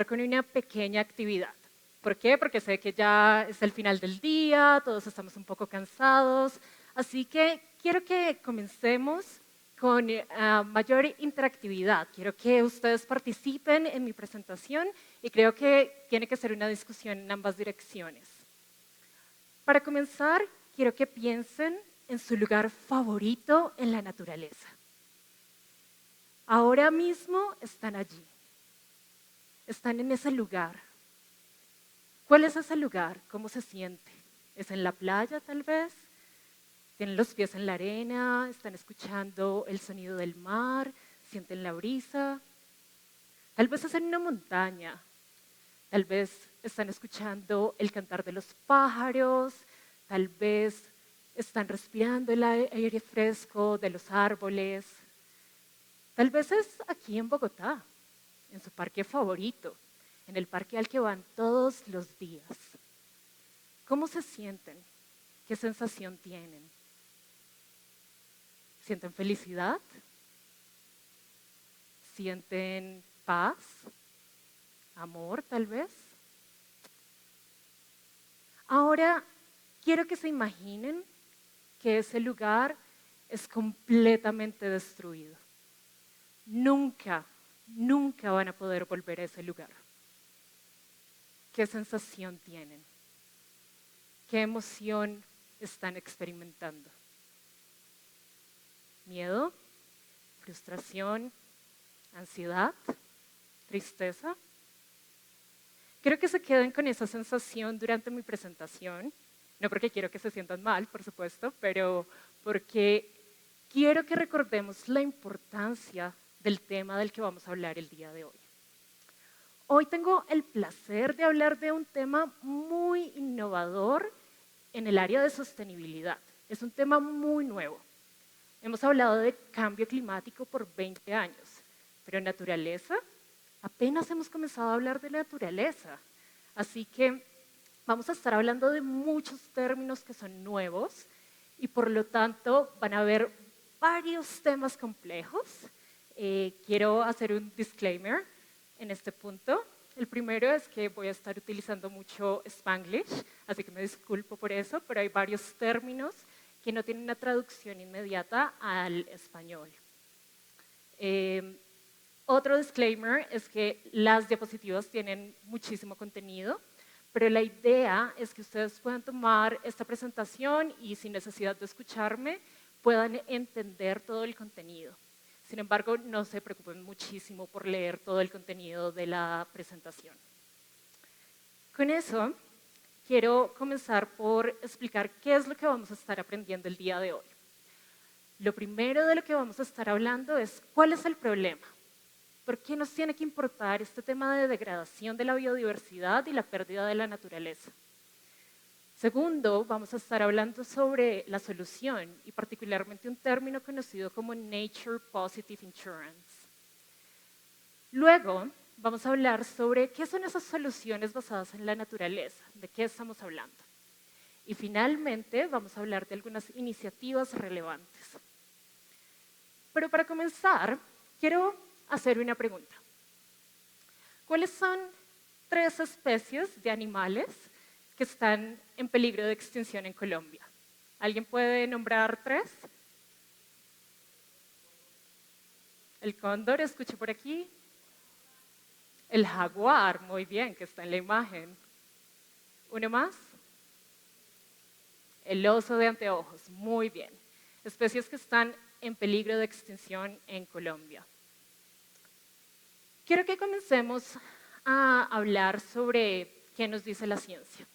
con una pequeña actividad. ¿Por qué? Porque sé que ya es el final del día, todos estamos un poco cansados, así que quiero que comencemos con mayor interactividad. Quiero que ustedes participen en mi presentación y creo que tiene que ser una discusión en ambas direcciones. Para comenzar, quiero que piensen en su lugar favorito en la naturaleza. Ahora mismo están allí, están en ese lugar. ¿Cuál es ese lugar? ¿Cómo se siente? ¿Es en la playa tal vez? ¿Tienen los pies en la arena? ¿Están escuchando el sonido del mar? ¿Sienten la brisa? Tal vez es en una montaña. Tal vez están escuchando el cantar de los pájaros. Tal vez están respirando el aire fresco de los árboles. Tal vez es aquí en Bogotá, en su parque favorito, en el parque al que van todos los días. ¿Cómo se sienten? ¿Qué sensación tienen? ¿Sienten felicidad? ¿Sienten paz? ¿Amor tal vez? Ahora, quiero que se imaginen que ese lugar es completamente destruido. Nunca, nunca van a poder volver a ese lugar. ¿Qué sensación tienen? ¿Qué emoción están experimentando? ¿Miedo? ¿Frustración? ¿Ansiedad? ¿Tristeza? Quiero que se queden con esa sensación durante mi presentación, no porque quiero que se sientan mal, por supuesto, pero porque quiero que recordemos la importancia del tema del que vamos a hablar el día de hoy. Hoy tengo el placer de hablar de un tema muy innovador en el área de sostenibilidad. Es un tema muy nuevo. Hemos hablado de cambio climático por 20 años, pero en naturaleza apenas hemos comenzado a hablar de naturaleza. Así que vamos a estar hablando de muchos términos que son nuevos y por lo tanto van a haber varios temas complejos. Quiero hacer un disclaimer en este punto. El primero es que voy a estar utilizando mucho Spanglish, así que me disculpo por eso, pero hay varios términos que no tienen una traducción inmediata al español. Otro disclaimer es que las diapositivas tienen muchísimo contenido, pero la idea es que ustedes puedan tomar esta presentación y sin necesidad de escucharme puedan entender todo el contenido. Sin embargo, no se preocupen muchísimo por leer todo el contenido de la presentación. Con eso, quiero comenzar por explicar qué es lo que vamos a estar aprendiendo el día de hoy. Lo primero de lo que vamos a estar hablando es cuál es el problema. ¿Por qué nos tiene que importar este tema de degradación de la biodiversidad y la pérdida de la naturaleza? Segundo, vamos a estar hablando sobre la solución y particularmente un término conocido como Nature Positive Insurance. Luego, vamos a hablar sobre qué son esas soluciones basadas en la naturaleza, de qué estamos hablando. Y finalmente, vamos a hablar de algunas iniciativas relevantes. Pero para comenzar, quiero hacer una pregunta. ¿Cuáles son 3 especies de animales que están en peligro de extinción en Colombia? ¿Alguien puede nombrar 3? El cóndor, escuché por aquí. El jaguar, muy bien, que está en la imagen. ¿Uno más? El oso de anteojos, muy bien. Especies que están en peligro de extinción en Colombia. Quiero que comencemos a hablar sobre qué nos dice la ciencia.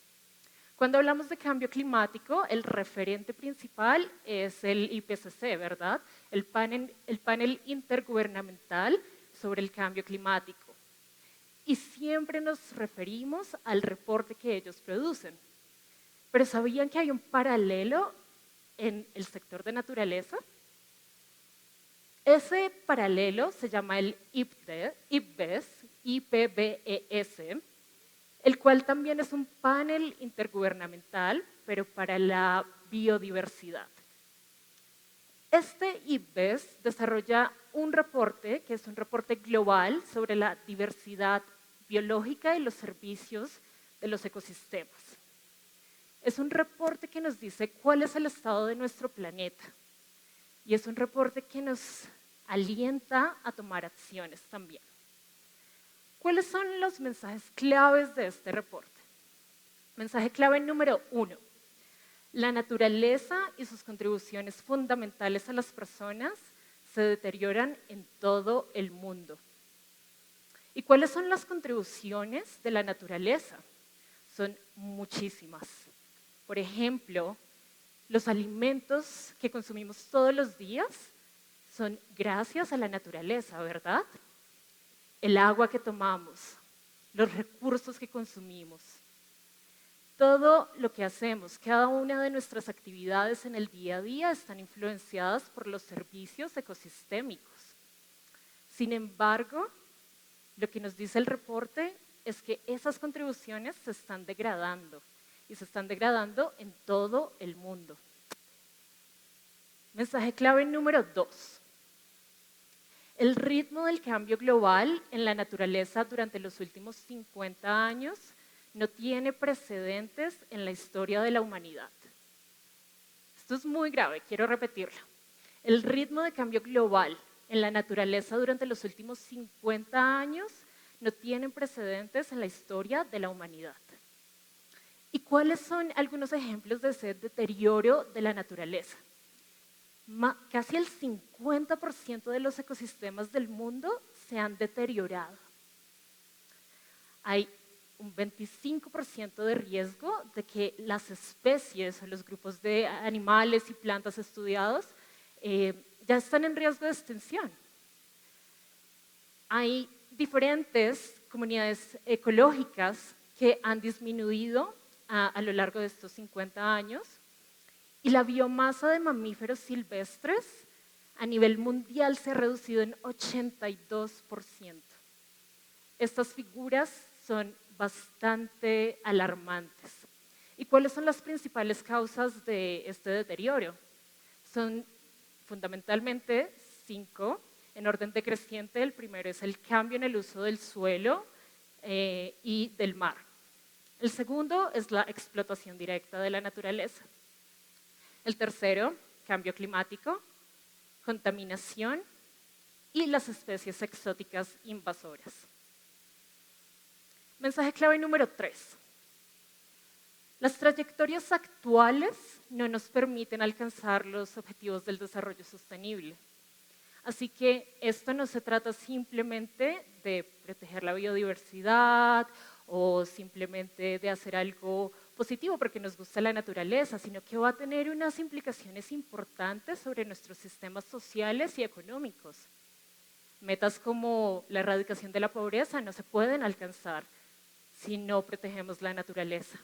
Cuando hablamos de cambio climático, el referente principal es el IPCC, ¿verdad? El panel intergubernamental sobre el cambio climático. Y siempre nos referimos al reporte que ellos producen. Pero ¿sabían que hay un paralelo en el sector de naturaleza? Ese paralelo se llama el IPBES, el cual también es un panel intergubernamental, pero para la biodiversidad. Este IPBES desarrolla un reporte, que es un reporte global sobre la diversidad biológica y los servicios de los ecosistemas. Es un reporte que nos dice cuál es el estado de nuestro planeta y es un reporte que nos alienta a tomar acciones también. ¿Cuáles son los mensajes claves de este reporte? Mensaje clave número 1. La naturaleza y sus contribuciones fundamentales a las personas se deterioran en todo el mundo. ¿Y cuáles son las contribuciones de la naturaleza? Son muchísimas. Por ejemplo, los alimentos que consumimos todos los días son gracias a la naturaleza, ¿verdad? El agua que tomamos, los recursos que consumimos. Todo lo que hacemos, cada una de nuestras actividades en el día a día están influenciadas por los servicios ecosistémicos. Sin embargo, lo que nos dice el reporte es que esas contribuciones se están degradando y se están degradando en todo el mundo. Mensaje clave número 2. El ritmo del cambio global en la naturaleza durante los últimos 50 años no tiene precedentes en la historia de la humanidad. Esto es muy grave, quiero repetirlo. El ritmo de cambio global en la naturaleza durante los últimos 50 años no tiene precedentes en la historia de la humanidad. ¿Y cuáles son algunos ejemplos de ese deterioro de la naturaleza? Casi el 50% de los ecosistemas del mundo se han deteriorado. Hay un 25% de riesgo de que las especies o los grupos de animales y plantas estudiados ya están en riesgo de extinción. Hay diferentes comunidades ecológicas que han disminuido a lo largo de estos 50 años y la biomasa de mamíferos silvestres a nivel mundial se ha reducido en 82%. Estas figuras son bastante alarmantes. ¿Y cuáles son las principales causas de este deterioro? Son fundamentalmente 5, en orden decreciente. El primero es el cambio en el uso del suelo y del mar. El segundo es la explotación directa de la naturaleza. El tercero, cambio climático, contaminación y las especies exóticas invasoras. Mensaje clave número 3. Las trayectorias actuales no nos permiten alcanzar los objetivos del desarrollo sostenible. Así que esto no se trata simplemente de proteger la biodiversidad o simplemente de hacer algo positivo porque nos gusta la naturaleza, sino que va a tener unas implicaciones importantes sobre nuestros sistemas sociales y económicos. Metas como la erradicación de la pobreza no se pueden alcanzar si no protegemos la naturaleza.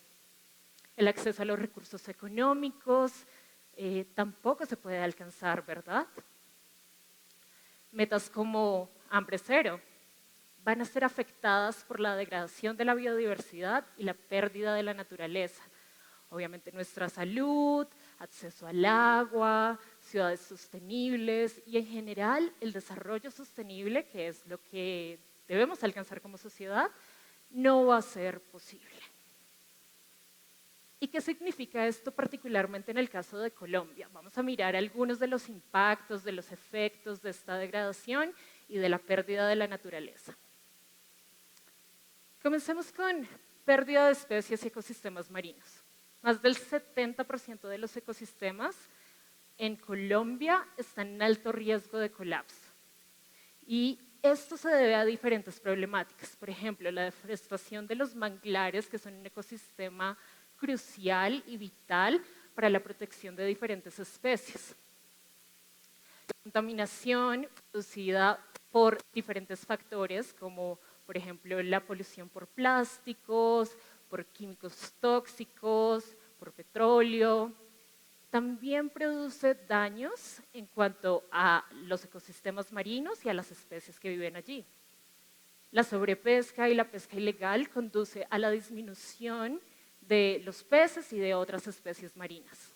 El acceso a los recursos económicos tampoco se puede alcanzar, ¿verdad? Metas como hambre cero van a ser afectadas por la degradación de la biodiversidad y la pérdida de la naturaleza. Obviamente nuestra salud, acceso al agua, ciudades sostenibles y en general el desarrollo sostenible, que es lo que debemos alcanzar como sociedad, no va a ser posible. ¿Y qué significa esto particularmente en el caso de Colombia? Vamos a mirar algunos de los impactos, de los efectos de esta degradación y de la pérdida de la naturaleza. Comencemos con pérdida de especies y ecosistemas marinos. Más del 70% de los ecosistemas en Colombia están en alto riesgo de colapso. Y esto se debe a diferentes problemáticas. Por ejemplo, la deforestación de los manglares, que son un ecosistema crucial y vital para la protección de diferentes especies. La contaminación producida por diferentes factores, como por ejemplo la polución por plásticos, por químicos tóxicos, por petróleo. También produce daños en cuanto a los ecosistemas marinos y a las especies que viven allí. La sobrepesca y la pesca ilegal conduce a la disminución de los peces y de otras especies marinas.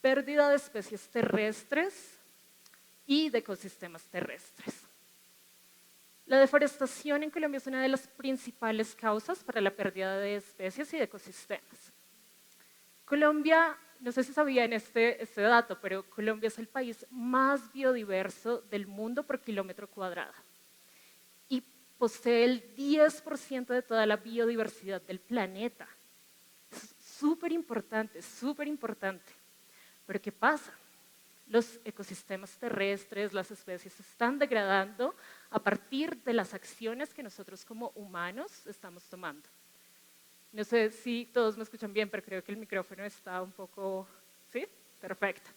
Pérdida de especies terrestres y de ecosistemas terrestres. La deforestación en Colombia es una de las principales causas para la pérdida de especies y de ecosistemas. Colombia, no sé si sabían este dato, pero Colombia es el país más biodiverso del mundo por kilómetro cuadrado y posee el 10% de toda la biodiversidad del planeta. Es súper importante, súper importante. Pero ¿qué pasa? Los ecosistemas terrestres, las especies se están degradando a partir de las acciones que nosotros como humanos estamos tomando. No sé si todos me escuchan bien, pero creo que el micrófono está un poco... ¿Sí? Perfecto.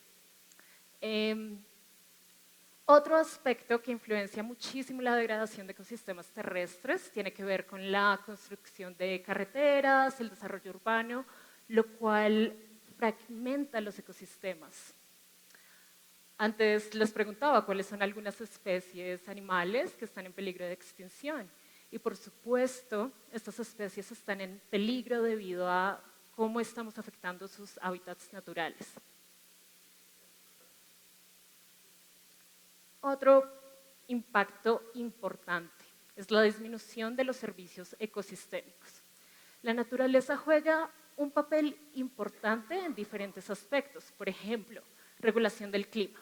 Otro aspecto que influencia muchísimo la degradación de ecosistemas terrestres tiene que ver con la construcción de carreteras, el desarrollo urbano, lo cual fragmenta los ecosistemas. Antes les preguntaba cuáles son algunas especies animales que están en peligro de extinción. Y por supuesto, estas especies están en peligro debido a cómo estamos afectando sus hábitats naturales. Otro impacto importante es la disminución de los servicios ecosistémicos. La naturaleza juega un papel importante en diferentes aspectos. Por ejemplo, regulación del clima.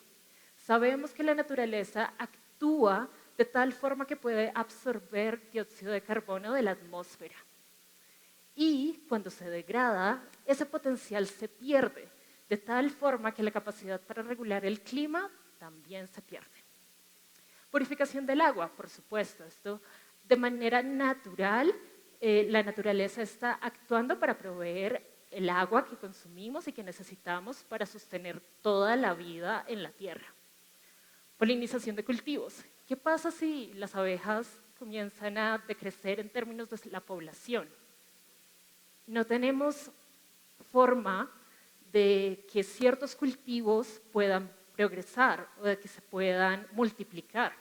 Sabemos que la naturaleza actúa de tal forma que puede absorber dióxido de carbono de la atmósfera. Y cuando se degrada, ese potencial se pierde, de tal forma que la capacidad para regular el clima también se pierde. Purificación del agua, por supuesto. Esto de manera natural, la naturaleza está actuando para proveer el agua que consumimos y que necesitamos para sostener toda la vida en la Tierra. Polinización de cultivos. ¿Qué pasa si las abejas comienzan a decrecer en términos de la población? No tenemos forma de que ciertos cultivos puedan progresar o de que se puedan multiplicar.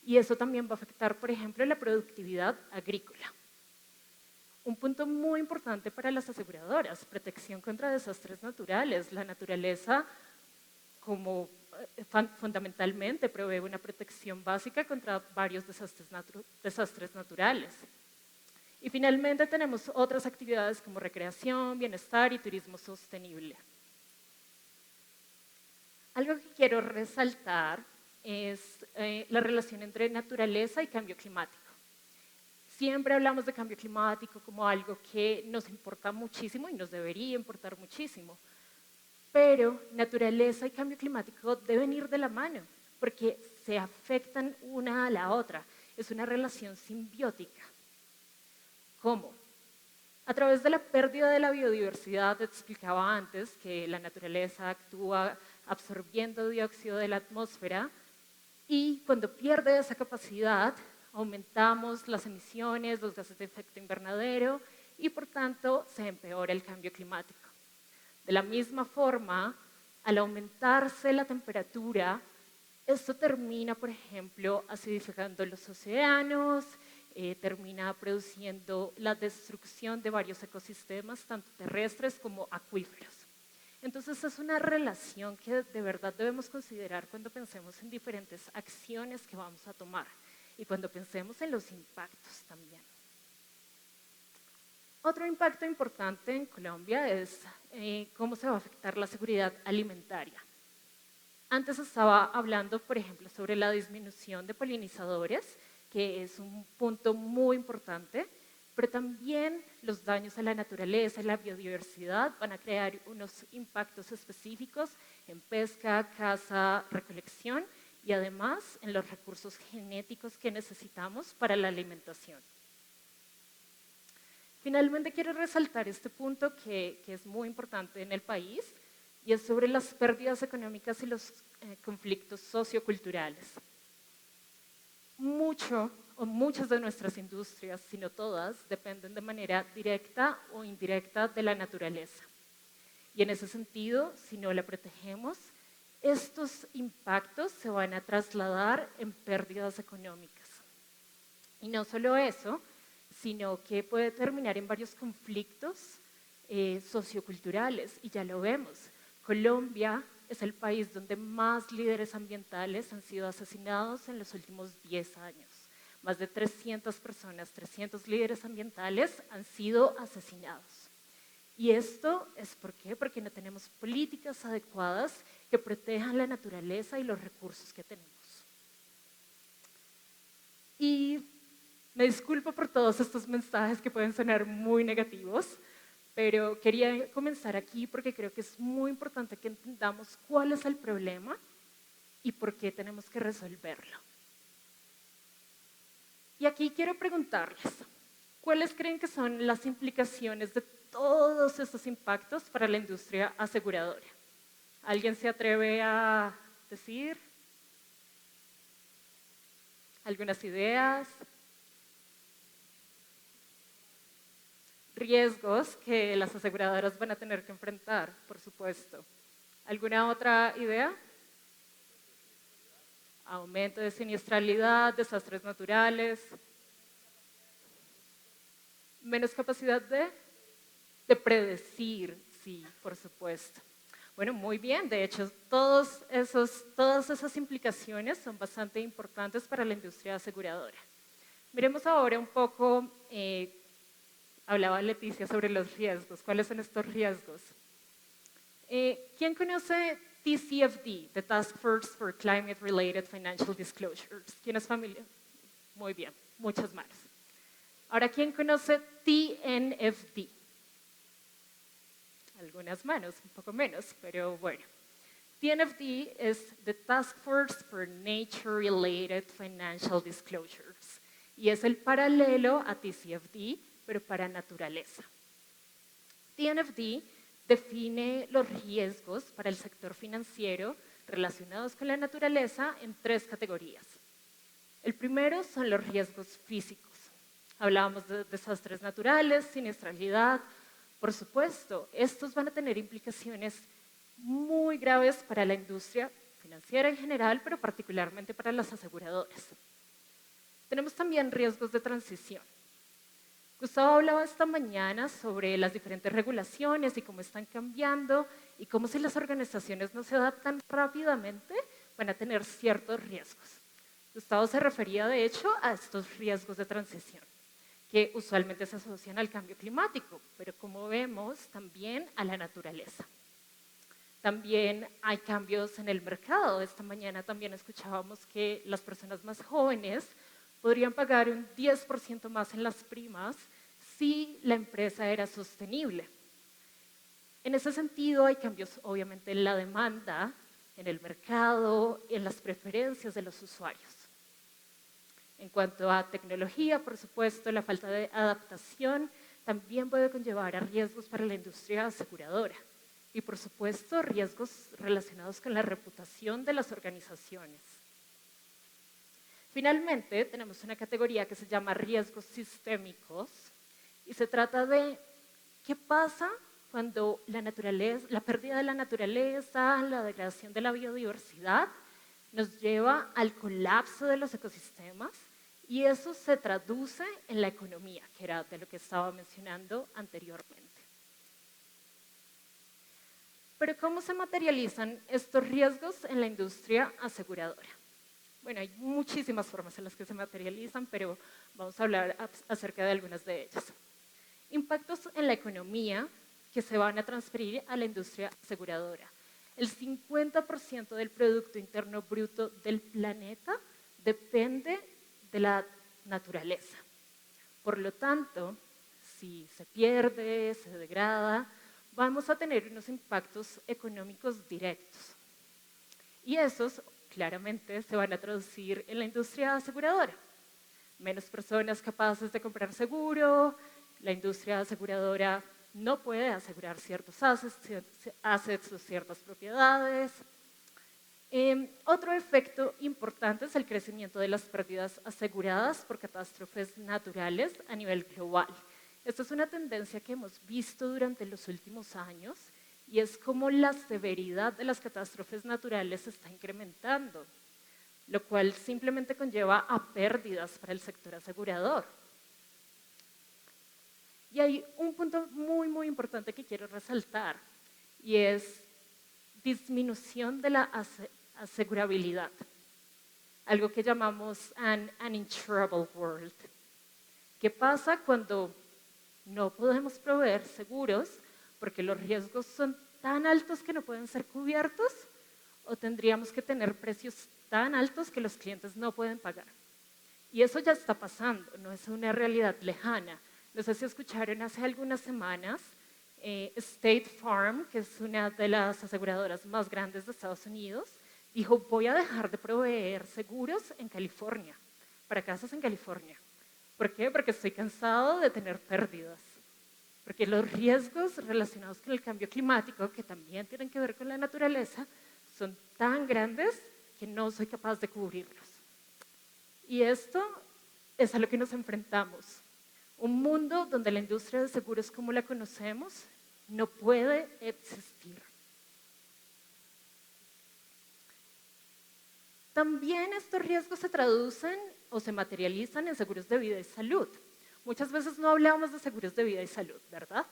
Y eso también va a afectar, por ejemplo, la productividad agrícola. Un punto muy importante para las aseguradoras, protección contra desastres naturales. La naturaleza, como fundamentalmente, provee una protección básica contra varios desastres naturales. Y finalmente tenemos otras actividades como recreación, bienestar y turismo sostenible. Algo que quiero resaltar es la relación entre naturaleza y cambio climático. Siempre hablamos de cambio climático como algo que nos importa muchísimo y nos debería importar muchísimo. Pero naturaleza y cambio climático deben ir de la mano, porque se afectan una a la otra. Es una relación simbiótica. ¿Cómo? A través de la pérdida de la biodiversidad, te explicaba antes que la naturaleza actúa absorbiendo dióxido de la atmósfera y cuando pierde esa capacidad, aumentamos las emisiones, los gases de efecto invernadero y por tanto se empeora el cambio climático. De la misma forma, al aumentarse la temperatura, esto termina, por ejemplo, acidificando los océanos, termina produciendo la destrucción de varios ecosistemas, tanto terrestres como acuíferos. Entonces es una relación que de verdad debemos considerar cuando pensemos en diferentes acciones que vamos a tomar y cuando pensemos en los impactos también. Otro impacto importante en Colombia es cómo se va a afectar la seguridad alimentaria. Antes estaba hablando, por ejemplo, sobre la disminución de polinizadores, que es un punto muy importante, pero también los daños a la naturaleza y la biodiversidad van a crear unos impactos específicos en pesca, caza, recolección y además en los recursos genéticos que necesitamos para la alimentación. Finalmente quiero resaltar este punto que es muy importante en el país y es sobre las pérdidas económicas y los conflictos socioculturales. Muchas de nuestras industrias, si no todas, dependen de manera directa o indirecta de la naturaleza. Y en ese sentido, si no la protegemos, estos impactos se van a trasladar en pérdidas económicas. Y no solo eso, sino que puede terminar en varios conflictos socioculturales, y ya lo vemos. Colombia es el país donde más líderes ambientales han sido asesinados en los últimos 10 años. Más de 300 personas, 300 líderes ambientales han sido asesinados. ¿Y esto es por qué? Porque no tenemos políticas adecuadas que protejan la naturaleza y los recursos que tenemos. Y me disculpo por todos estos mensajes que pueden sonar muy negativos, pero quería comenzar aquí porque creo que es muy importante que entendamos cuál es el problema y por qué tenemos que resolverlo. Y aquí quiero preguntarles, ¿cuáles creen que son las implicaciones de todos estos impactos para la industria aseguradora? ¿Alguien se atreve a decir algunas ideas? Riesgos que las aseguradoras van a tener que enfrentar, por supuesto. ¿Alguna otra idea? Aumento de siniestralidad, desastres naturales, menos capacidad de predecir, sí, por supuesto. Bueno, muy bien, de hecho, todas esas implicaciones son bastante importantes para la industria aseguradora. Miremos ahora un poco, hablaba Leticia sobre los riesgos. ¿Cuáles son estos riesgos? ¿Quién conoce TCFD, the Task Force for Climate Related Financial Disclosures? ¿Quién es familiar? Muy bien, muchas manos. Ahora, ¿quién conoce TNFD? Algunas manos, un poco menos, pero bueno. TNFD es the Task Force for Nature Related Financial Disclosures y es el paralelo a TCFD, pero para naturaleza. TNFD define los riesgos para el sector financiero relacionados con la naturaleza en 3 categorías. El primero son los riesgos físicos. Hablábamos de desastres naturales, siniestralidad. Por supuesto, estos van a tener implicaciones muy graves para la industria financiera en general, pero particularmente para las aseguradoras. Tenemos también riesgos de transición. Gustavo hablaba esta mañana sobre las diferentes regulaciones y cómo están cambiando y cómo si las organizaciones no se adaptan rápidamente van a tener ciertos riesgos. Gustavo se refería de hecho a estos riesgos de transición que usualmente se asocian al cambio climático, pero como vemos también a la naturaleza. También hay cambios en el mercado. Esta mañana también escuchábamos que las personas más jóvenes podrían pagar un 10% más en las primas si la empresa era sostenible. En ese sentido, hay cambios obviamente en la demanda, en el mercado, en las preferencias de los usuarios. En cuanto a tecnología, por supuesto, la falta de adaptación también puede conllevar a riesgos para la industria aseguradora y, por supuesto, riesgos relacionados con la reputación de las organizaciones. Finalmente, tenemos una categoría que se llama riesgos sistémicos y se trata de qué pasa cuando la pérdida de la naturaleza, la degradación de la biodiversidad nos lleva al colapso de los ecosistemas y eso se traduce en la economía, que era de lo que estaba mencionando anteriormente. Pero ¿cómo se materializan estos riesgos en la industria aseguradora? Bueno, hay muchísimas formas en las que se materializan, pero vamos a hablar acerca de algunas de ellas. Impactos en la economía que se van a transferir a la industria aseguradora. El 50% del Producto Interno Bruto del planeta depende de la naturaleza. Por lo tanto, si se pierde, se degrada, vamos a tener unos impactos económicos directos. Y esos claramente se van a traducir en la industria aseguradora. Menos personas capaces de comprar seguro, la industria aseguradora no puede asegurar ciertos assets o ciertas propiedades. Otro efecto importante es el crecimiento de las pérdidas aseguradas por catástrofes naturales a nivel global. Esta es una tendencia que hemos visto durante los últimos años y es como la severidad de las catástrofes naturales se está incrementando, lo cual simplemente conlleva a pérdidas para el sector asegurador. Y hay un punto muy, muy importante que quiero resaltar y es disminución de la asegurabilidad. algo que llamamos an uninsurable world. ¿Qué pasa cuando no podemos proveer seguros porque los riesgos son tan altos que no pueden ser cubiertos? ¿O tendríamos que tener precios tan altos que los clientes no pueden pagar? Y eso ya está pasando, no es una realidad lejana. No sé si escucharon hace algunas semanas, State Farm, que es una de las aseguradoras más grandes de Estados Unidos, dijo, voy a dejar de proveer seguros en California, para casas en California. ¿Por qué? Porque estoy cansado de tener pérdidas. Porque los riesgos relacionados con el cambio climático, que también tienen que ver con la naturaleza, son tan grandes que no soy capaz de cubrirlos. Y esto es a lo que nos enfrentamos. Un mundo donde la industria de seguros como la conocemos no puede existir. También estos riesgos se traducen o se materializan en seguros de vida y salud. Muchas veces no hablamos de seguros de vida y salud, ¿verdad?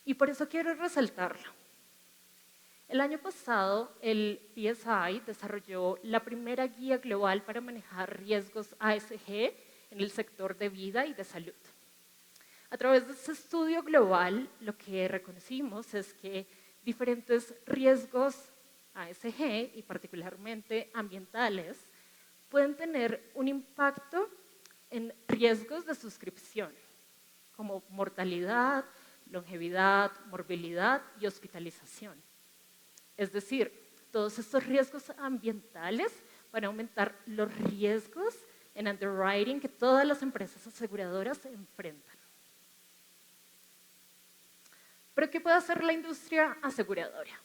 Y por eso quiero resaltarlo. El año pasado, el PSI desarrolló la primera guía global para manejar riesgos ASG en el sector de vida y de salud. A través de este estudio global, lo que reconocimos es que diferentes riesgos ASG, y particularmente ambientales, pueden tener un impacto en riesgos de suscripción, como mortalidad, longevidad, morbilidad y hospitalización. Es decir, todos estos riesgos ambientales van a aumentar los riesgos en underwriting que todas las empresas aseguradoras enfrentan. ¿Pero qué puede hacer la industria aseguradora?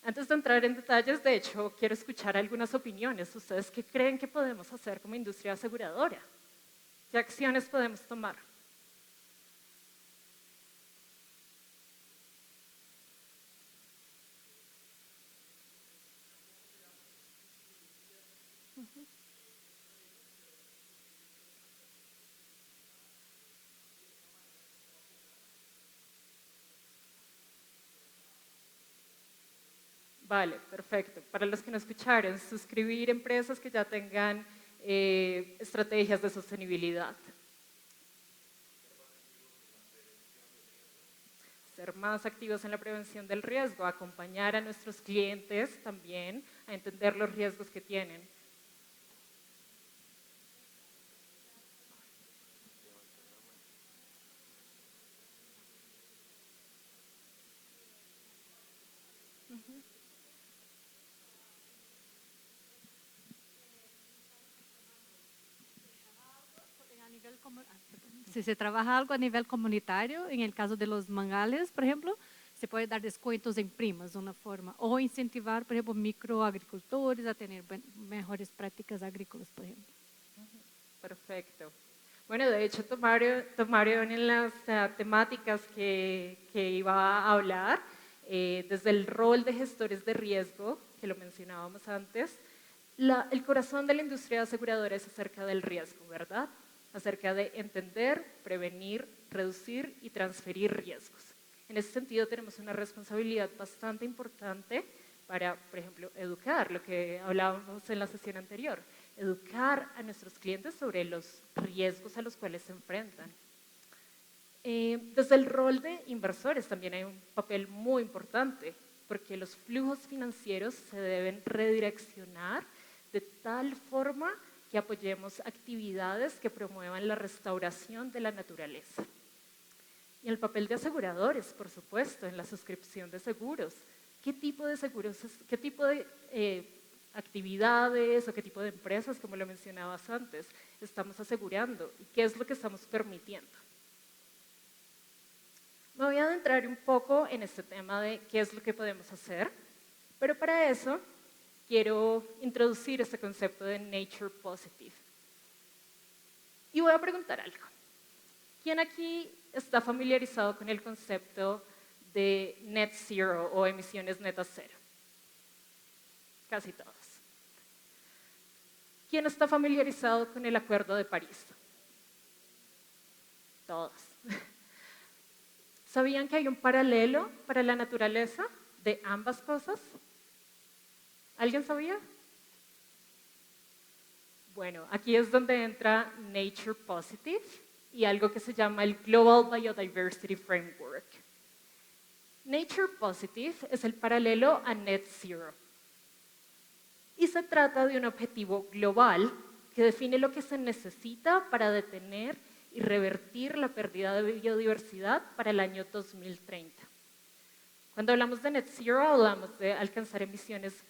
Antes de entrar en detalles, de hecho, quiero escuchar algunas opiniones. ¿Ustedes qué creen que podemos hacer como industria aseguradora? ¿Qué acciones podemos tomar? Vale, perfecto. Para los que no escucharon, suscribir empresas que ya tengan estrategias de sostenibilidad. Ser más activos en la prevención del riesgo, acompañar a nuestros clientes también a entender los riesgos que tienen. Si se trabaja algo a nivel comunitario, en el caso de los mangales, por ejemplo, se puede dar descuentos en primas de una forma, o incentivar, por ejemplo, microagricultores a tener mejores prácticas agrícolas, por ejemplo. Perfecto. Bueno, de hecho, tomaron en las temáticas que iba a hablar, desde el rol de gestores de riesgo, que lo mencionábamos antes, el corazón de la industria aseguradora es acerca del riesgo, ¿verdad? Acerca de entender, prevenir, reducir y transferir riesgos. En ese sentido, tenemos una responsabilidad bastante importante para, por ejemplo, educar, lo que hablábamos en la sesión anterior, educar a nuestros clientes sobre los riesgos a los cuales se enfrentan. Desde el rol de inversores también hay un papel muy importante, porque los flujos financieros se deben redireccionar de tal forma que apoyemos actividades que promuevan la restauración de la naturaleza. Y el papel de aseguradores, por supuesto, en la suscripción de seguros. ¿Qué tipo de seguros, qué tipo de actividades o qué tipo de empresas, como lo mencionabas antes, estamos asegurando y qué es lo que estamos permitiendo? Me voy a adentrar un poco en este tema de qué es lo que podemos hacer, pero para eso quiero introducir este concepto de Nature Positive. Y voy a preguntar algo. ¿Quién aquí está familiarizado con el concepto de net zero o emisiones netas cero? Casi todos. ¿Quién está familiarizado con el Acuerdo de París? Todos. ¿Sabían que hay un paralelo para la naturaleza de ambas cosas? ¿Alguien sabía? Bueno, aquí es donde entra Nature Positive y algo que se llama el Global Biodiversity Framework. Nature Positive es el paralelo a Net Zero y se trata de un objetivo global que define lo que se necesita para detener y revertir la pérdida de biodiversidad para el año 2030. Cuando hablamos de Net Zero, hablamos de alcanzar emisiones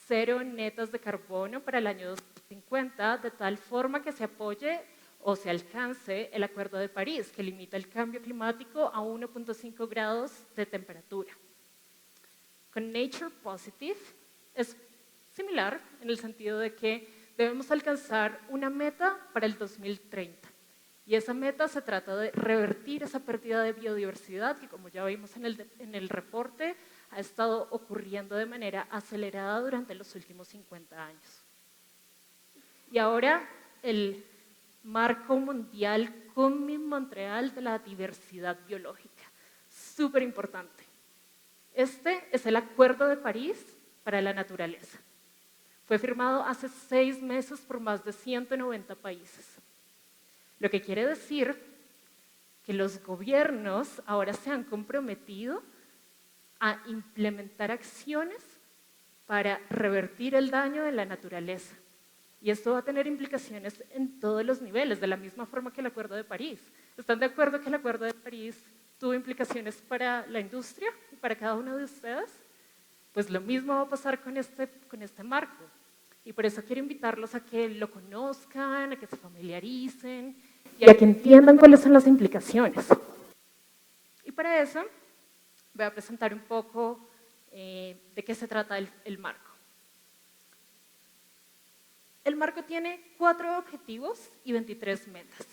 cero netas de carbono para el año 2050, de tal forma que se apoye o se alcance el Acuerdo de París, que limita el cambio climático a 1.5 grados de temperatura. Con Nature Positive es similar en el sentido de que debemos alcanzar una meta para el 2030. Y esa meta se trata de revertir esa pérdida de biodiversidad que, como ya vimos en el reporte, ha estado ocurriendo de manera acelerada durante los últimos 50 años. Y ahora el Marco Mundial Kunming-Montreal de la Diversidad Biológica. Súper importante. Este es el Acuerdo de París para la naturaleza. Fue firmado hace 6 meses por más de 190 países. Lo que quiere decir que los gobiernos ahora se han comprometido a implementar acciones para revertir el daño de la naturaleza. Y esto va a tener implicaciones en todos los niveles, de la misma forma que el Acuerdo de París. ¿Están de acuerdo que el Acuerdo de París tuvo implicaciones para la industria y para cada uno de ustedes? Pues lo mismo va a pasar con este marco. Y por eso quiero invitarlos a que lo conozcan, a que se familiaricen y a que entiendan cuáles son las implicaciones. Y para eso voy a presentar un poco de qué se trata el marco. El marco tiene 4 objetivos y 23 metas.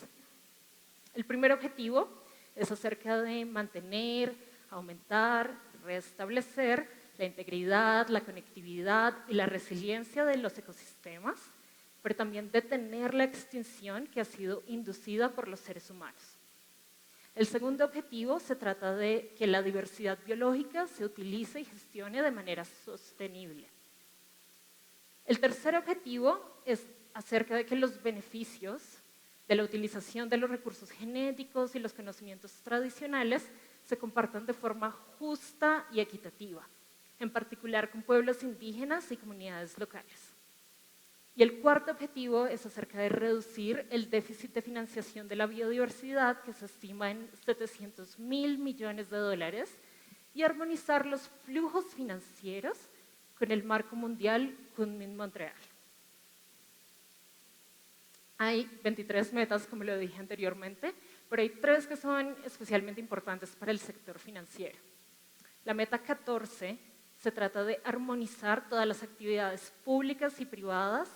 El primer objetivo es acerca de mantener, aumentar, restablecer la integridad, la conectividad y la resiliencia de los ecosistemas, pero también detener la extinción que ha sido inducida por los seres humanos. El segundo objetivo se trata de que la diversidad biológica se utilice y gestione de manera sostenible. El tercer objetivo es acerca de que los beneficios de la utilización de los recursos genéticos y los conocimientos tradicionales se compartan de forma justa y equitativa, en particular con pueblos indígenas y comunidades locales. Y el cuarto objetivo es acerca de reducir el déficit de financiación de la biodiversidad, que se estima en $700.000 millones, y armonizar los flujos financieros con el Marco Mundial Kunming-Montreal. Hay 23 metas, como lo dije anteriormente, pero hay 3 que son especialmente importantes para el sector financiero. La meta 14 se trata de armonizar todas las actividades públicas y privadas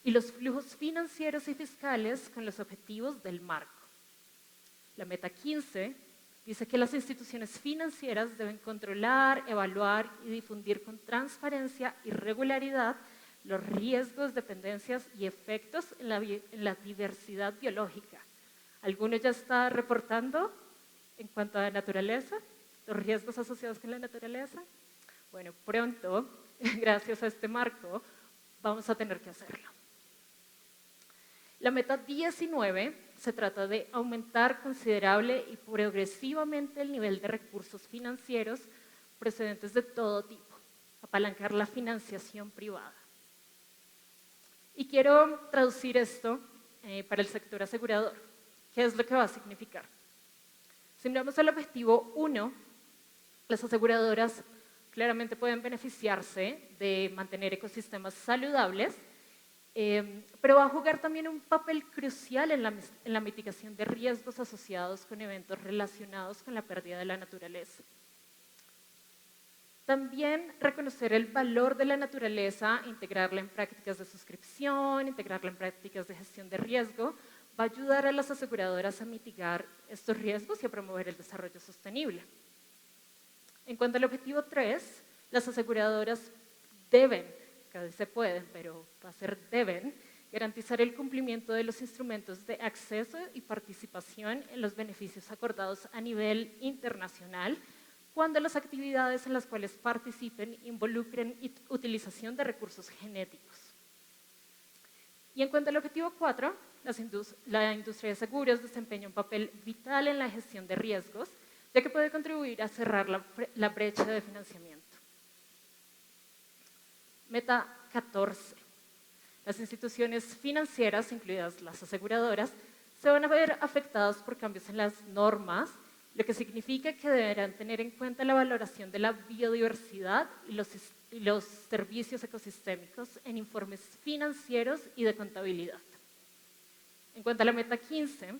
y los flujos financieros y fiscales con los objetivos del marco. La meta 15 dice que las instituciones financieras deben controlar, evaluar y difundir con transparencia y regularidad los riesgos, dependencias y efectos en la diversidad biológica. ¿Alguno ya está reportando en cuanto a la naturaleza, los riesgos asociados con la naturaleza? Bueno, pronto, gracias a este marco, vamos a tener que hacerlo. La meta 19 se trata de aumentar considerable y progresivamente el nivel de recursos financieros procedentes de todo tipo, apalancar la financiación privada. Y quiero traducir esto para el sector asegurador. ¿Qué es lo que va a significar? Si miramos el objetivo 1, las aseguradoras claramente pueden beneficiarse de mantener ecosistemas saludables, pero va a jugar también un papel crucial en la mitigación de riesgos asociados con eventos relacionados con la pérdida de la naturaleza. También reconocer el valor de la naturaleza, integrarla en prácticas de suscripción, integrarla en prácticas de gestión de riesgo, va a ayudar a las aseguradoras a mitigar estos riesgos y a promover el desarrollo sostenible. En cuanto al objetivo 3, las aseguradoras deben, cada vez se pueden, pero va a ser deben, garantizar el cumplimiento de los instrumentos de acceso y participación en los beneficios acordados a nivel internacional cuando las actividades en las cuales participen involucren utilización de recursos genéticos. Y en cuanto al objetivo 4, la industria de seguros desempeña un papel vital en la gestión de riesgos, ya que puede contribuir a cerrar la brecha de financiamiento. Meta 14. Las instituciones financieras, incluidas las aseguradoras, se van a ver afectadas por cambios en las normas, lo que significa que deberán tener en cuenta la valoración de la biodiversidad y los servicios ecosistémicos en informes financieros y de contabilidad. En cuanto a la meta 15,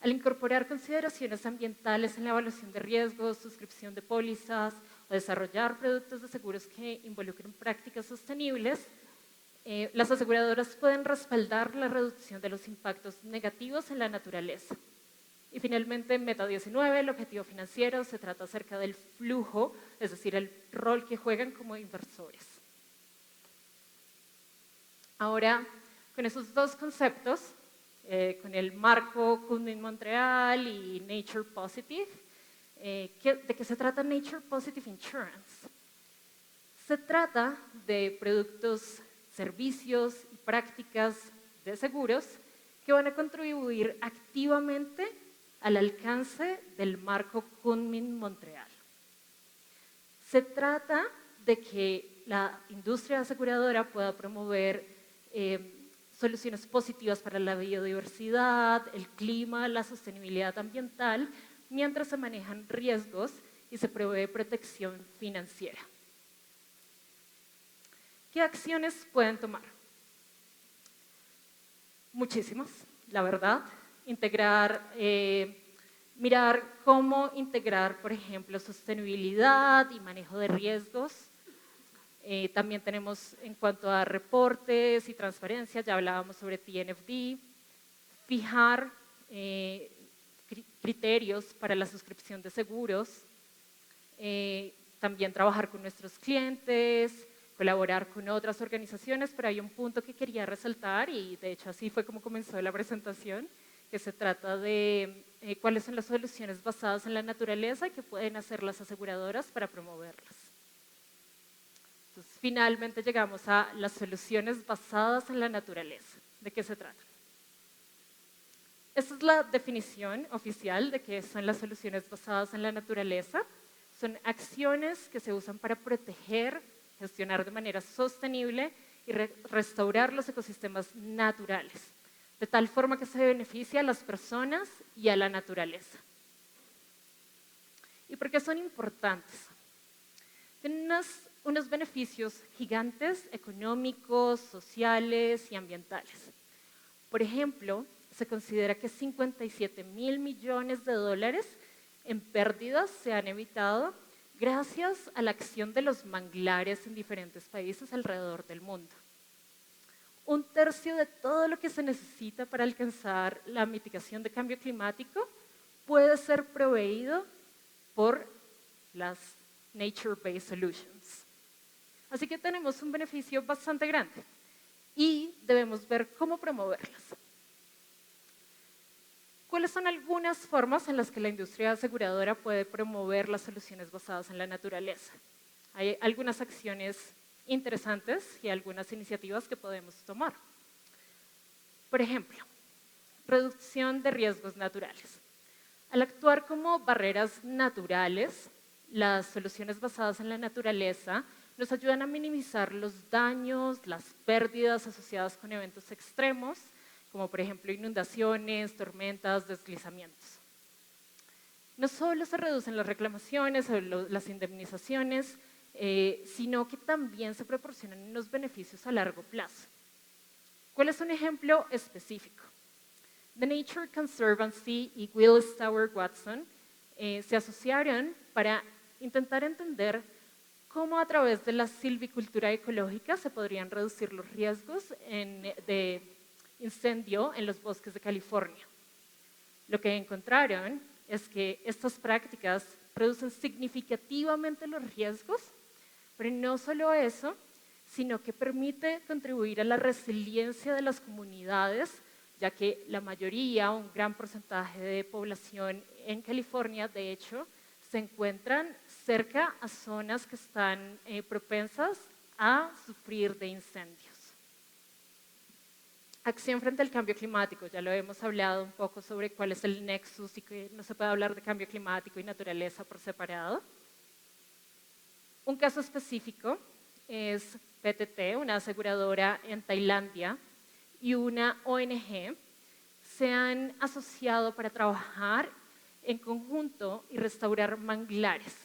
al incorporar consideraciones ambientales en la evaluación de riesgos, suscripción de pólizas o desarrollar productos de seguros que involucren prácticas sostenibles, las aseguradoras pueden respaldar la reducción de los impactos negativos en la naturaleza. Y finalmente, en meta 19, el objetivo financiero se trata acerca del flujo, es decir, el rol que juegan como inversores. Ahora, con esos dos conceptos, con el marco Kunming-Montreal y Nature Positive, ¿de qué se trata Nature Positive Insurance? Se trata de productos, servicios y prácticas de seguros que van a contribuir activamente al alcance del marco Kunming-Montreal. Se trata de que la industria aseguradora pueda promover soluciones positivas para la biodiversidad, el clima, la sostenibilidad ambiental, mientras se manejan riesgos y se provee protección financiera. ¿Qué acciones pueden tomar? Muchísimas, la verdad. Mirar cómo integrar, por ejemplo, sostenibilidad y manejo de riesgos. También tenemos en cuanto a reportes y transparencia, ya hablábamos sobre TNFD, fijar criterios para la suscripción de seguros, también trabajar con nuestros clientes, colaborar con otras organizaciones, pero hay un punto que quería resaltar y de hecho así fue como comenzó la presentación, que se trata de cuáles son las soluciones basadas en la naturaleza que pueden hacer las aseguradoras para promoverlas. Entonces, finalmente llegamos a las soluciones basadas en la naturaleza. ¿De qué se trata? Esta es la definición oficial de qué son las soluciones basadas en la naturaleza. Son acciones que se usan para proteger, gestionar de manera sostenible y restaurar los ecosistemas naturales, de tal forma que se beneficia a las personas y a la naturaleza. ¿Y por qué son importantes? Tienen unos beneficios gigantes económicos, sociales y ambientales. Por ejemplo, se considera que 57.000 millones de dólares en pérdidas se han evitado gracias a la acción de los manglares en diferentes países alrededor del mundo. 1/3 de todo lo que se necesita para alcanzar la mitigación de cambio climático puede ser proveído por las Nature-Based Solutions. Así que tenemos un beneficio bastante grande y debemos ver cómo promoverlas. ¿Cuáles son algunas formas en las que la industria aseguradora puede promover las soluciones basadas en la naturaleza? Hay algunas acciones interesantes y algunas iniciativas que podemos tomar. Por ejemplo, reducción de riesgos naturales. Al actuar como barreras naturales, las soluciones basadas en la naturaleza nos ayudan a minimizar los daños, las pérdidas asociadas con eventos extremos, como por ejemplo inundaciones, tormentas, deslizamientos. No solo se reducen las reclamaciones o las indemnizaciones, sino que también se proporcionan unos beneficios a largo plazo. ¿Cuál es un ejemplo específico? The Nature Conservancy y Willis Tower Watson se asociaron para intentar entender cómo a través de la silvicultura ecológica se podrían reducir los riesgos de incendio en los bosques de California. Lo que encontraron es que estas prácticas reducen significativamente los riesgos, pero no solo eso, sino que permite contribuir a la resiliencia de las comunidades, ya que la mayoría, un gran porcentaje de población en California, de hecho, se encuentran cerca a zonas que están propensas a sufrir de incendios. Acción frente al cambio climático. Ya lo hemos hablado un poco sobre cuál es el nexus y que no se puede hablar de cambio climático y naturaleza por separado. Un caso específico es PTT, una aseguradora en Tailandia, y una ONG se han asociado para trabajar en conjunto y restaurar manglares.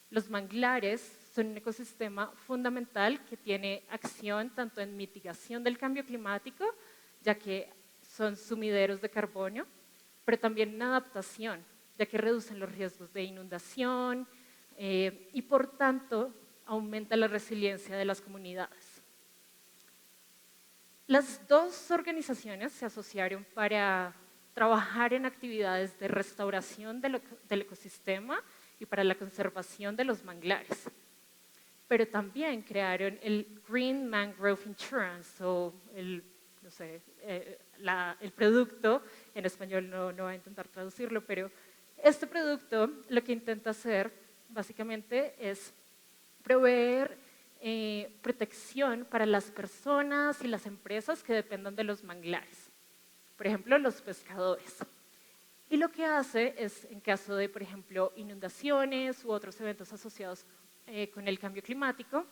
Los manglares son un ecosistema fundamental que tiene acción tanto en mitigación del cambio climático, ya que son sumideros de carbono, pero también en adaptación, ya que reducen los riesgos de inundación y por tanto aumenta la resiliencia de las comunidades. Las dos organizaciones se asociaron para trabajar en actividades de restauración del ecosistema y para la conservación de los manglares. Pero también crearon el Green Mangrove Insurance, o el producto, en español no voy a intentar traducirlo, pero este producto lo que intenta hacer básicamente es proveer protección para las personas y las empresas que dependan de los manglares, por ejemplo, los pescadores. Y lo que hace es, en caso de, por ejemplo, inundaciones u otros eventos asociados con el cambio climático,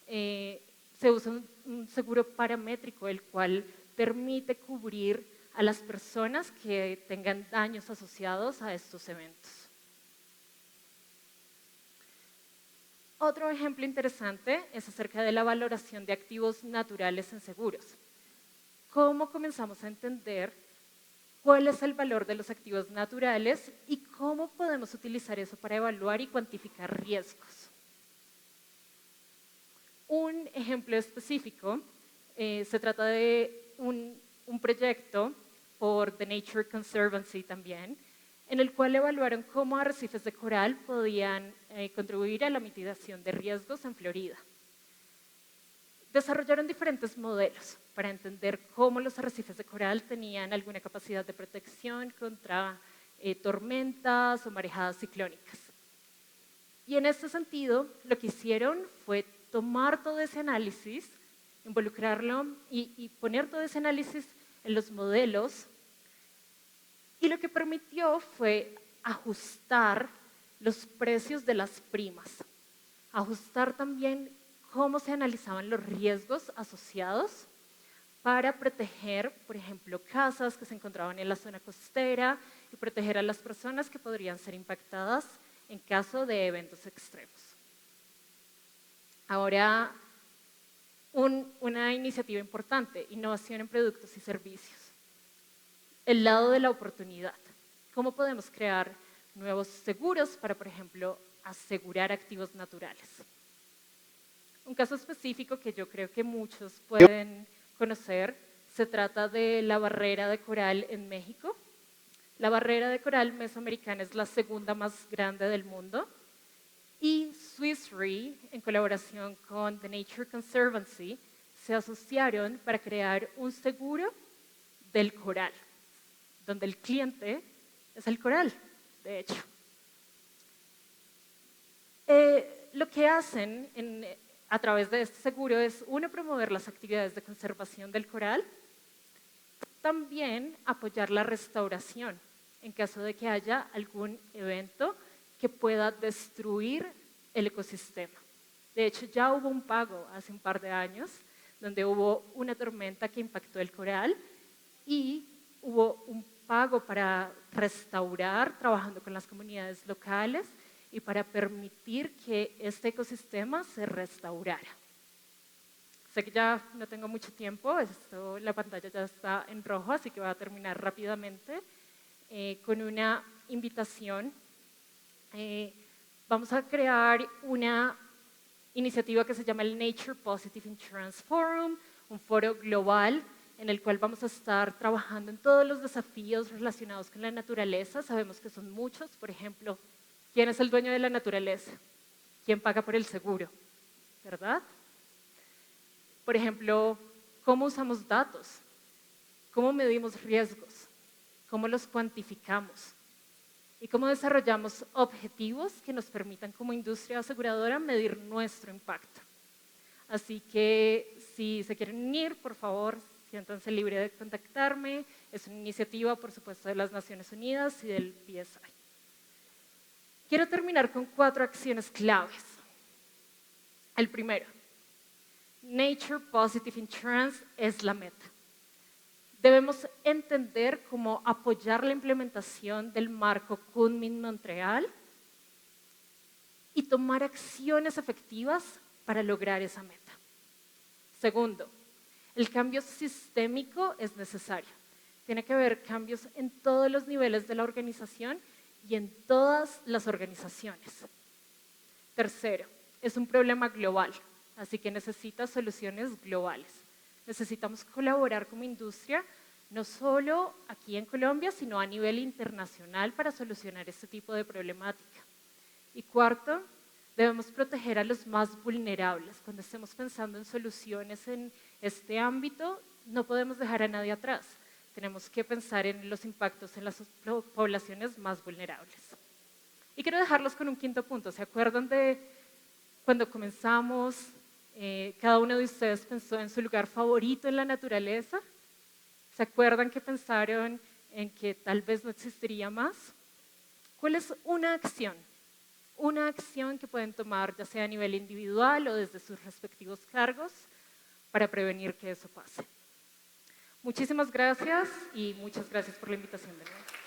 se usa un seguro paramétrico, el cual permite cubrir a las personas que tengan daños asociados a estos eventos. Otro ejemplo interesante es acerca de la valoración de activos naturales en seguros. ¿Cómo comenzamos a entender cuál es el valor de los activos naturales y cómo podemos utilizar eso para evaluar y cuantificar riesgos? Un ejemplo específico se trata de un proyecto por The Nature Conservancy también, en el cual evaluaron cómo arrecifes de coral podían contribuir a la mitigación de riesgos en Florida. Desarrollaron diferentes modelos para entender cómo los arrecifes de coral tenían alguna capacidad de protección contra tormentas o marejadas ciclónicas. Y en este sentido, lo que hicieron fue tomar todo ese análisis, involucrarlo y poner todo ese análisis en los modelos. Y lo que permitió fue ajustar los precios de las primas, ajustar también cómo se analizaban los riesgos asociados para proteger, por ejemplo, casas que se encontraban en la zona costera y proteger a las personas que podrían ser impactadas en caso de eventos extremos. Ahora, una iniciativa importante, innovación en productos y servicios. El lado de la oportunidad. ¿Cómo podemos crear nuevos seguros para, por ejemplo, asegurar activos naturales? Un caso específico que yo creo que muchos pueden conocer se trata de la barrera de coral en México. La barrera de coral mesoamericana es la segunda más grande del mundo y Swiss Re, en colaboración con The Nature Conservancy, se asociaron para crear un seguro del coral, donde el cliente es el coral, de hecho. Lo que hacen a través de este seguro es, uno, promover las actividades de conservación del coral, también apoyar la restauración en caso de que haya algún evento que pueda destruir el ecosistema. De hecho, ya hubo un pago hace un par de años donde hubo una tormenta que impactó el coral y hubo un pago para restaurar, trabajando con las comunidades locales y para permitir que este ecosistema se restaurara. Sé que ya no tengo mucho tiempo, la pantalla ya está en rojo, así que voy a terminar rápidamente con una invitación. Vamos a crear una iniciativa que se llama el Nature Positive Insurance Forum, un foro global en el cual vamos a estar trabajando en todos los desafíos relacionados con la naturaleza. Sabemos que son muchos, por ejemplo, ¿quién es el dueño de la naturaleza? ¿Quién paga por el seguro? ¿Verdad? Por ejemplo, ¿cómo usamos datos? ¿Cómo medimos riesgos? ¿Cómo los cuantificamos? ¿Y cómo desarrollamos objetivos que nos permitan como industria aseguradora medir nuestro impacto? Así que si se quieren unir, por favor, Siéntanse libre de contactarme. Es una iniciativa, por supuesto, de las Naciones Unidas y del BSI. Quiero terminar con 4 acciones claves. El primero, Nature Positive Insurance es la meta. Debemos entender cómo apoyar la implementación del marco Kunming-Montreal y tomar acciones efectivas para lograr esa meta. Segundo, el cambio sistémico es necesario. Tiene que haber cambios en todos los niveles de la organización y en todas las organizaciones. Tercero, es un problema global, así que necesita soluciones globales. Necesitamos colaborar como industria, no solo aquí en Colombia, sino a nivel internacional para solucionar este tipo de problemática. Y cuarto, debemos proteger a los más vulnerables. Cuando estemos pensando en soluciones en este ámbito, no podemos dejar a nadie atrás. Tenemos que pensar en los impactos en las poblaciones más vulnerables. Y quiero dejarlos con un quinto punto. ¿Se acuerdan de cuando comenzamos? Cada uno de ustedes pensó en su lugar favorito en la naturaleza. ¿Se acuerdan que pensaron en que tal vez no existiría más? ¿Cuál es una acción? Una acción que pueden tomar ya sea a nivel individual o desde sus respectivos cargos para prevenir que eso pase. Muchísimas gracias y muchas gracias por la invitación de nuevo.